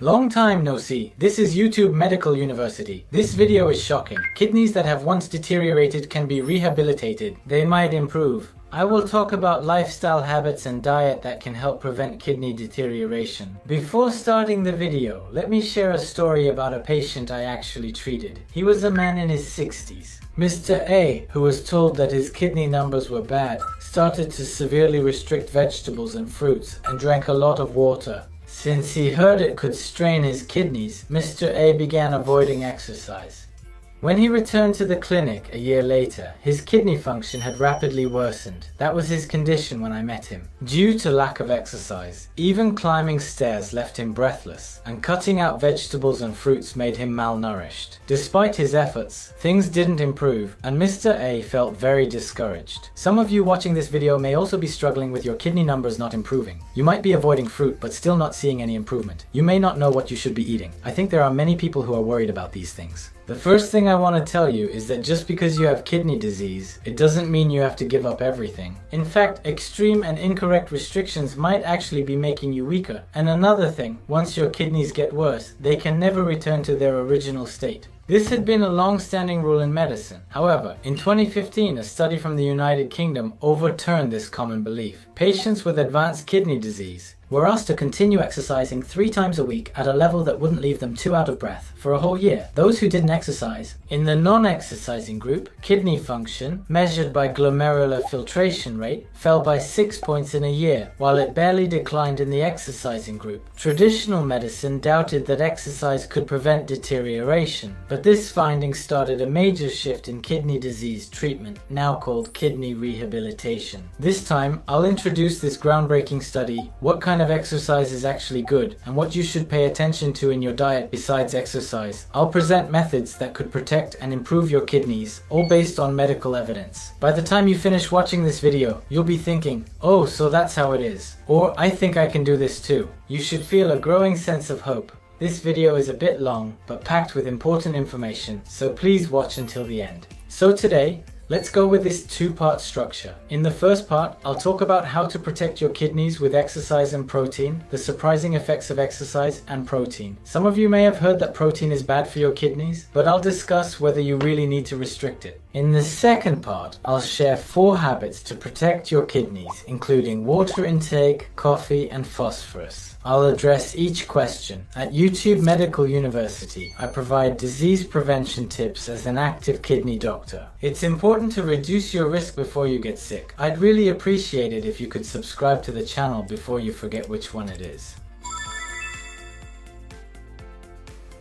Long time no see. This is YouTube Medical University. This video is shocking. Kidneys that have once deteriorated can be rehabilitated. They might improve. I will talk about lifestyle habits and diet that can help prevent kidney deterioration. Before starting the video, let me share a story about a patient I actually treated. He was a man in his 60s. Mr. A, who was told that his kidney numbers were bad, started to severely restrict vegetables and fruits and drank a lot of water. Since he heard it could strain his kidneys, Mr. A began avoiding exercise. When he returned to the clinic a year later, his kidney function had rapidly worsened. That was his condition when I met him. Due to lack of exercise, even climbing stairs left him breathless, and cutting out vegetables and fruits made him malnourished. Despite his efforts, things didn't improve, and Mr. A felt very discouraged. Some of you watching this video may also be struggling with your kidney numbers not improving. You might be avoiding fruit but still not seeing any improvement. You may not know what you should be eating. I think there are many people who are worried about these things. The first thing I want to tell you is that just because you have kidney disease, it doesn't mean you have to give up everything. In fact, extreme and incorrect restrictions might actually be making you weaker. And another thing, once your kidneys get worse, they can never return to their original state. This had been a long-standing rule in medicine. However, in 2015, a study from the United Kingdom overturned this common belief. Patients with advanced kidney disease were asked to continue exercising 3 times a week at a level that wouldn't leave them too out of breath for a whole year. Those who didn't exercise, in the non-exercising group, kidney function, measured by glomerular filtration rate, fell by 6 points in a year, while it barely declined in the exercising group. Traditional medicine doubted that exercise could prevent deterioration, but this finding started a major shift in kidney disease treatment, now called kidney rehabilitation. This time, I'll introduce this groundbreaking study, what kind of exercise is actually good, and what you should pay attention to in your diet besides exercise. I'll present methods that could protect and improve your kidneys, all based on medical evidence. By the time you finish watching this video, you'll be thinking, oh, so that's how it is. Or, I think I can do this too. You should feel a growing sense of hope. This video is a bit long, but packed with important information, so please watch until the end. So today, let's go with this 2-part structure. In the first part, I'll talk about how to protect your kidneys with exercise and protein, the surprising effects of exercise and protein. Some of you may have heard that protein is bad for your kidneys, but I'll discuss whether you really need to restrict it. In the second part, I'll share 4 habits to protect your kidneys, including water intake, coffee, and phosphorus. I'll address each question. At YouTube Medical University, I provide disease prevention tips as an active kidney doctor. It's important to reduce your risk before you get sick. I'd really appreciate it if you could subscribe to the channel before you forget which one it is.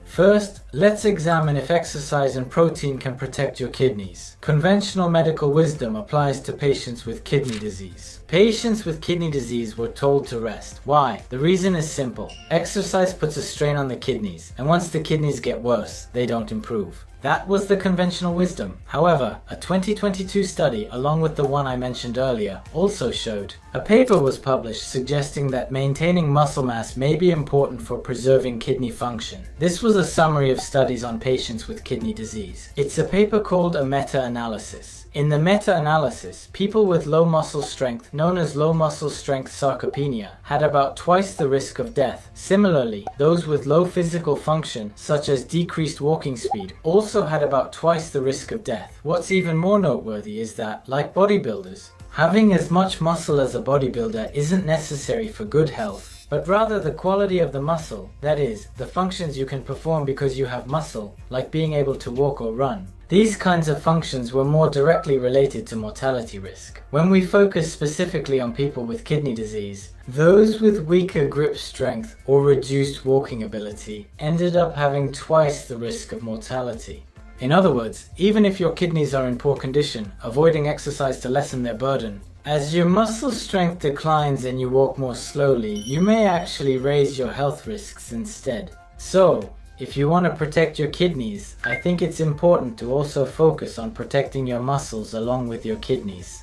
First, let's examine if exercise and protein can protect your kidneys. Conventional medical wisdom applies to patients with kidney disease. Patients with kidney disease were told to rest. Why? The reason is simple. Exercise puts a strain on the kidneys, and once the kidneys get worse, they don't improve. That was the conventional wisdom. However, a 2022 study, along with the one I mentioned earlier, also showed. A paper was published suggesting that maintaining muscle mass may be important for preserving kidney function. This was a summary of studies on patients with kidney disease. It's a paper called a meta-analysis. In the meta-analysis, people with low muscle strength, known as low muscle strength sarcopenia, had about twice the risk of death. Similarly, those with low physical function, such as decreased walking speed, also had about twice the risk of death. What's even more noteworthy is that, like bodybuilders, having as much muscle as a bodybuilder isn't necessary for good health, but rather the quality of the muscle, that is, the functions you can perform because you have muscle, like being able to walk or run. These kinds of functions were more directly related to mortality risk. When we focus specifically on people with kidney disease, those with weaker grip strength or reduced walking ability ended up having twice the risk of mortality. In other words, even if your kidneys are in poor condition, avoiding exercise to lessen their burden, as your muscle strength declines and you walk more slowly, you may actually raise your health risks instead. So, if you want to protect your kidneys, I think it's important to also focus on protecting your muscles along with your kidneys.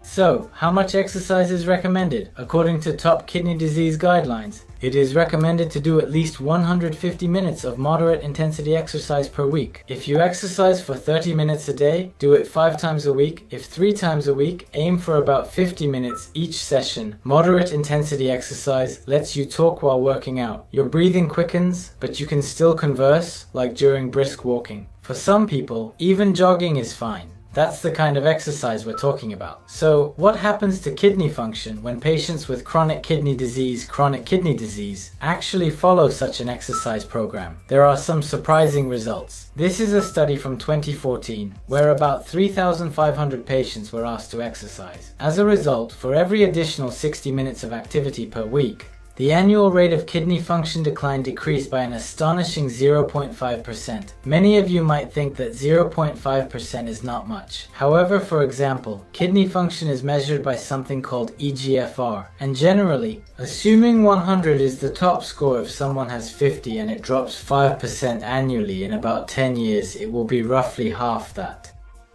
So, how much exercise is recommended? According to top kidney disease guidelines, it is recommended to do at least 150 minutes of moderate intensity exercise per week. If you exercise for 30 minutes a day, do it 5 times a week. If 3 times a week, aim for about 50 minutes each session. Moderate intensity exercise lets you talk while working out. Your breathing quickens, but you can still converse, like during brisk walking. For some people, even jogging is fine. That's the kind of exercise we're talking about. So, what happens to kidney function when patients with chronic kidney disease actually follow such an exercise program? There are some surprising results. This is a study from 2014, where about 3,500 patients were asked to exercise. As a result, for every additional 60 minutes of activity per week, the annual rate of kidney function decline decreased by an astonishing 0.5%. Many of you might think that 0.5% is not much. However, for example, kidney function is measured by something called eGFR, and generally, assuming 100 is the top score if someone has 50 and it drops 5% annually in about 10 years, it will be roughly half that.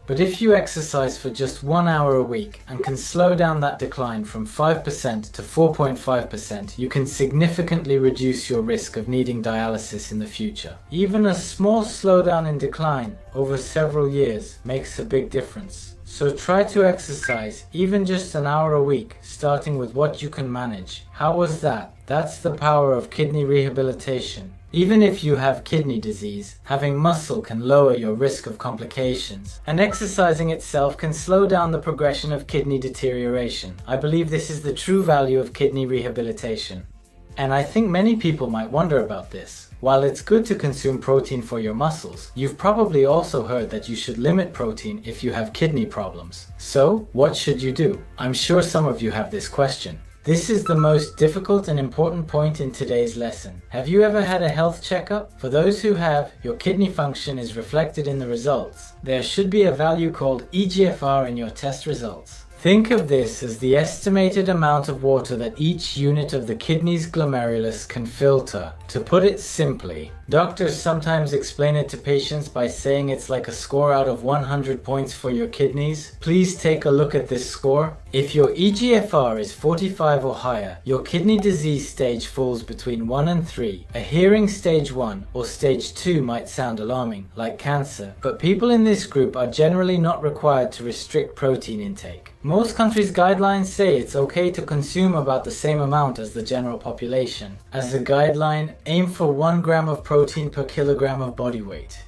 But if you exercise for just 1 hour a week and can slow down that decline from 5% to 4.5%, you can significantly reduce your risk of needing dialysis in the future. Even a small slowdown in decline over several years makes a big difference. So try to exercise even just an hour a week, starting with what you can manage. How was that? That's the power of kidney rehabilitation. Even if you have kidney disease, having muscle can lower your risk of complications, and exercising itself can slow down the progression of kidney deterioration. I believe this is the true value of kidney rehabilitation. And I think many people might wonder about this. While it's good to consume protein for your muscles, you've probably also heard that you should limit protein if you have kidney problems. So, what should you do? I'm sure some of you have this question. This is the most difficult and important point in today's lesson. Have you ever had a health checkup? For those who have, your kidney function is reflected in the results. There should be a value called eGFR in your test results. Think of this as the estimated amount of water that each unit of the kidney's glomerulus can filter. To put it simply, doctors sometimes explain it to patients by saying it's like a score out of 100 points for your kidneys. Please take a look at this score. If your eGFR is 45 or higher, your kidney disease stage falls between 1 and 3. A hearing stage 1 or stage 2 might sound alarming, like cancer, but people in this group are generally not required to restrict protein intake. Most countries' guidelines say it's okay to consume about the same amount as the general population. As a guideline, aim for 1 gram of protein per kilogram of body weight.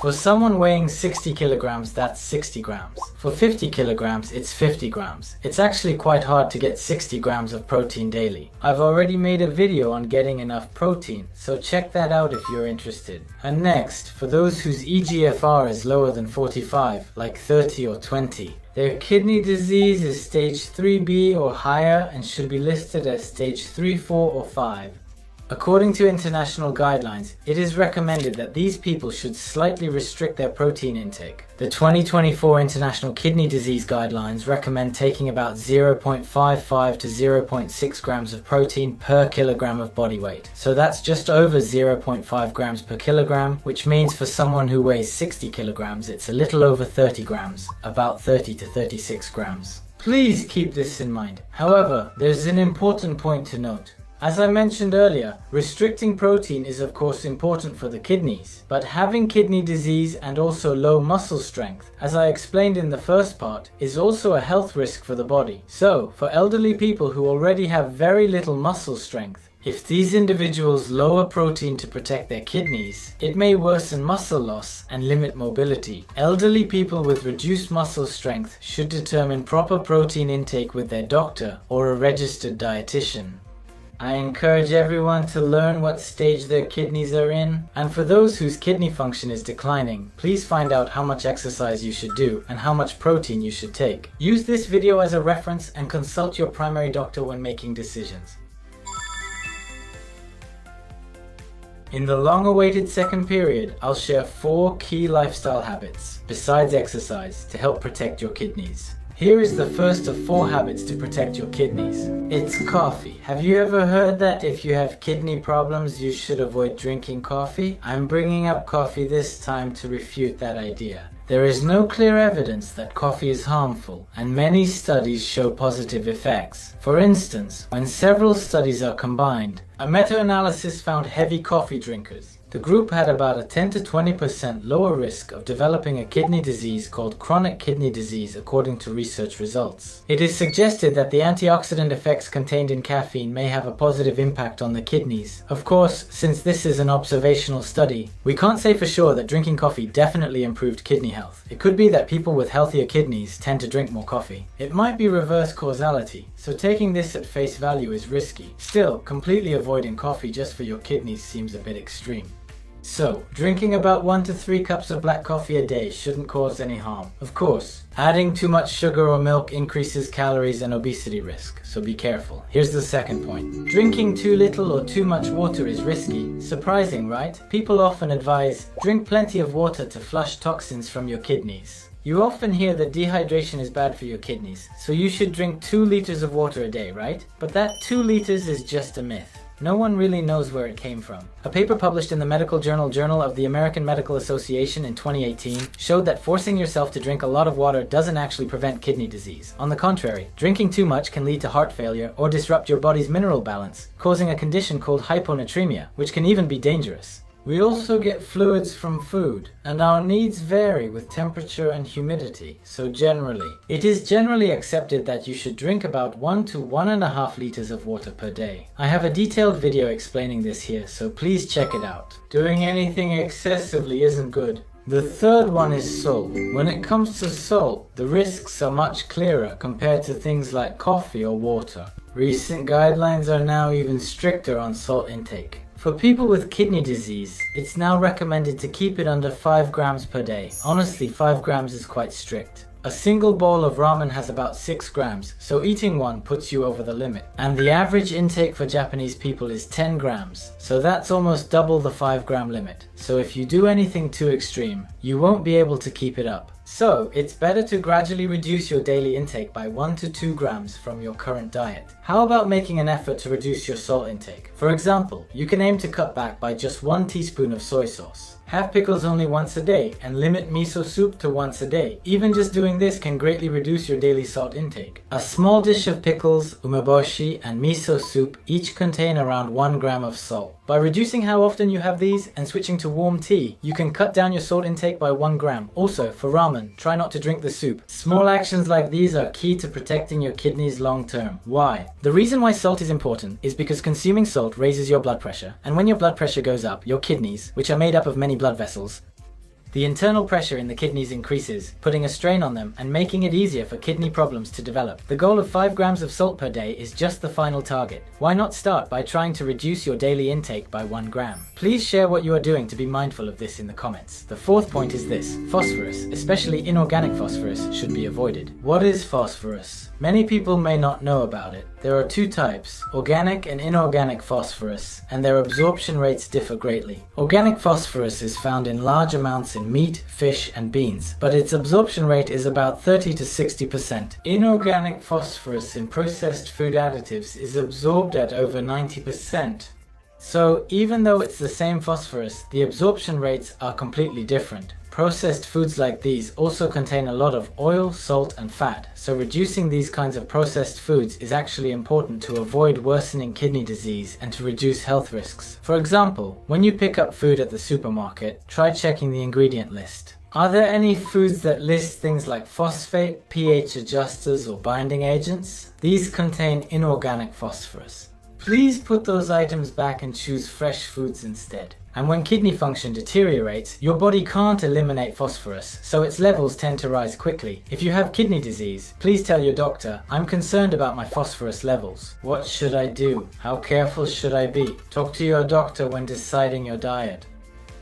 For someone weighing 60 kilograms, that's 60 grams. For 50 kilograms, it's 50 grams. It's actually quite hard to get 60 grams of protein daily. I've already made a video on getting enough protein, so check that out if you're interested. And next, for those whose eGFR is lower than 45, like 30 or 20, their kidney disease is stage 3B or higher and should be listed as stage 3, 4 or 5. According to international guidelines, it is recommended that these people should slightly restrict their protein intake. The 2024 International Kidney Disease Guidelines recommend taking about 0.55 to 0.6 grams of protein per kilogram of body weight. So that's just over 0.5 grams per kilogram, which means for someone who weighs 60 kilograms, it's a little over 30 grams, about 30 to 36 grams. Please keep this in mind. However, there's an important point to note. As I mentioned earlier, restricting protein is of course important for the kidneys, but having kidney disease and also low muscle strength, as I explained in the first part, is also a health risk for the body. So, for elderly people who already have very little muscle strength, if these individuals lower protein to protect their kidneys, it may worsen muscle loss and limit mobility. Elderly people with reduced muscle strength should determine proper protein intake with their doctor or a registered dietitian. I encourage everyone to learn what stage their kidneys are in, and for those whose kidney function is declining, please find out how much exercise you should do and how much protein you should take. Use this video as a reference and consult your primary doctor when making decisions. In the long-awaited second period, I'll share 4 key lifestyle habits, besides exercise, to help protect your kidneys. Here is the first of 4 habits to protect your kidneys. It's coffee. Have you ever heard that if you have kidney problems, you should avoid drinking coffee? I'm bringing up coffee this time to refute that idea. There is no clear evidence that coffee is harmful, and many studies show positive effects. For instance, when several studies are combined, a meta-analysis found heavy coffee drinkers. The group had about a 10 to 20% lower risk of developing a kidney disease called chronic kidney disease according to research results. It is suggested that the antioxidant effects contained in caffeine may have a positive impact on the kidneys. Of course, since this is an observational study, we can't say for sure that drinking coffee definitely improved kidney health. It could be that people with healthier kidneys tend to drink more coffee. It might be reverse causality, so taking this at face value is risky. Still, completely avoiding coffee just for your kidneys seems a bit extreme. So, drinking about 1 to 3 cups of black coffee a day shouldn't cause any harm. Of course, adding too much sugar or milk increases calories and obesity risk, so be careful. Here's the second point. Drinking too little or too much water is risky. Surprising, right? People often advise, drink plenty of water to flush toxins from your kidneys. You often hear that dehydration is bad for your kidneys, so you should drink 2 liters of water a day, right? But that 2 liters is just a myth. No one really knows where it came from. A paper published in the medical Journal of the American Medical Association in 2018 showed that forcing yourself to drink a lot of water doesn't actually prevent kidney disease. On the contrary, drinking too much can lead to heart failure or disrupt your body's mineral balance, causing a condition called hyponatremia, which can even be dangerous. We also get fluids from food, and our needs vary with temperature and humidity, so it is generally accepted that you should drink about 1 to 1.5 liters of water per day. I have a detailed video explaining this here, so please check it out. Doing anything excessively isn't good. The third one is salt. When it comes to salt, the risks are much clearer compared to things like coffee or water. Recent guidelines are now even stricter on salt intake. For people with kidney disease, it's now recommended to keep it under 5 grams per day. Honestly, 5 grams is quite strict. A single bowl of ramen has about 6 grams, so eating one puts you over the limit. And the average intake for Japanese people is 10 grams, so that's almost double the 5 gram limit. So if you do anything too extreme, you won't be able to keep it up. So, it's better to gradually reduce your daily intake by 1 to 2 grams from your current diet. How about making an effort to reduce your salt intake? For example, you can aim to cut back by just 1 teaspoon of soy sauce. Have pickles only once a day and limit miso soup to once a day. Even just doing this can greatly reduce your daily salt intake. A small dish of pickles, umeboshi, and miso soup each contain around 1 gram of salt. By reducing how often you have these and switching to warm tea, you can cut down your salt intake by 1 gram. Also, for ramen, try not to drink the soup. Small actions like these are key to protecting your kidneys long term. Why? The reason why salt is important is because consuming salt raises your blood pressure, and when your blood pressure goes up, your kidneys, which are made up of many blood vessels, the internal pressure in the kidneys increases, putting a strain on them and making it easier for kidney problems to develop. The goal of 5 grams of salt per day is just the final target. Why not start by trying to reduce your daily intake by 1 gram? Please share what you are doing to be mindful of this in the comments. The fourth point is this: phosphorus, especially inorganic phosphorus, should be avoided. What is phosphorus? Many people may not know about it. There are 2 types, organic and inorganic phosphorus, and their absorption rates differ greatly. Organic phosphorus is found in large amounts in meat, fish, and beans, but its absorption rate is about 30 to 60%. Inorganic phosphorus in processed food additives is absorbed at over 90%. So, even though it's the same phosphorus, the absorption rates are completely different. Processed foods like these also contain a lot of oil, salt, and fat, so reducing these kinds of processed foods is actually important to avoid worsening kidney disease and to reduce health risks. For example, when you pick up food at the supermarket, try checking the ingredient list. Are there any foods that list things like phosphate, pH adjusters, or binding agents? These contain inorganic phosphorus. Please put those items back and choose fresh foods instead. And when kidney function deteriorates, your body can't eliminate phosphorus, so its levels tend to rise quickly. If you have kidney disease, please tell your doctor, "I'm concerned about my phosphorus levels. What should I do? How careful should I be?" Talk to your doctor when deciding your diet.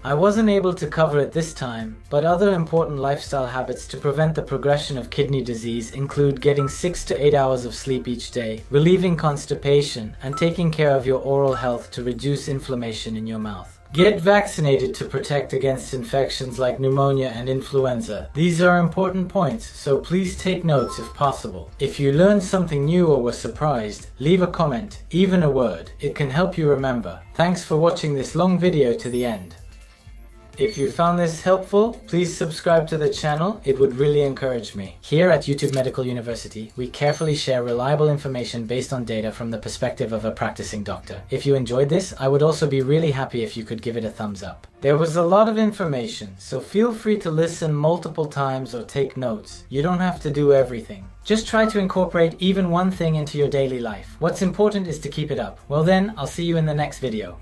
I wasn't able to cover it this time, but other important lifestyle habits to prevent the progression of kidney disease include getting 6 to 8 hours of sleep each day, relieving constipation, and taking care of your oral health to reduce inflammation in your mouth. Get vaccinated to protect against infections like pneumonia and influenza. These are important points, so please take notes if possible. If you learned something new or were surprised, leave a comment, even a word. It can help you remember. Thanks for watching this long video to the end. If you found this helpful, please subscribe to the channel. It would really encourage me. Here at YouTube Medical University, we carefully share reliable information based on data from the perspective of a practicing doctor. If you enjoyed this, I would also be really happy if you could give it a thumbs up. There was a lot of information, so feel free to listen multiple times or take notes. You don't have to do everything. Just try to incorporate even one thing into your daily life. What's important is to keep it up. Well then, I'll see you in the next video.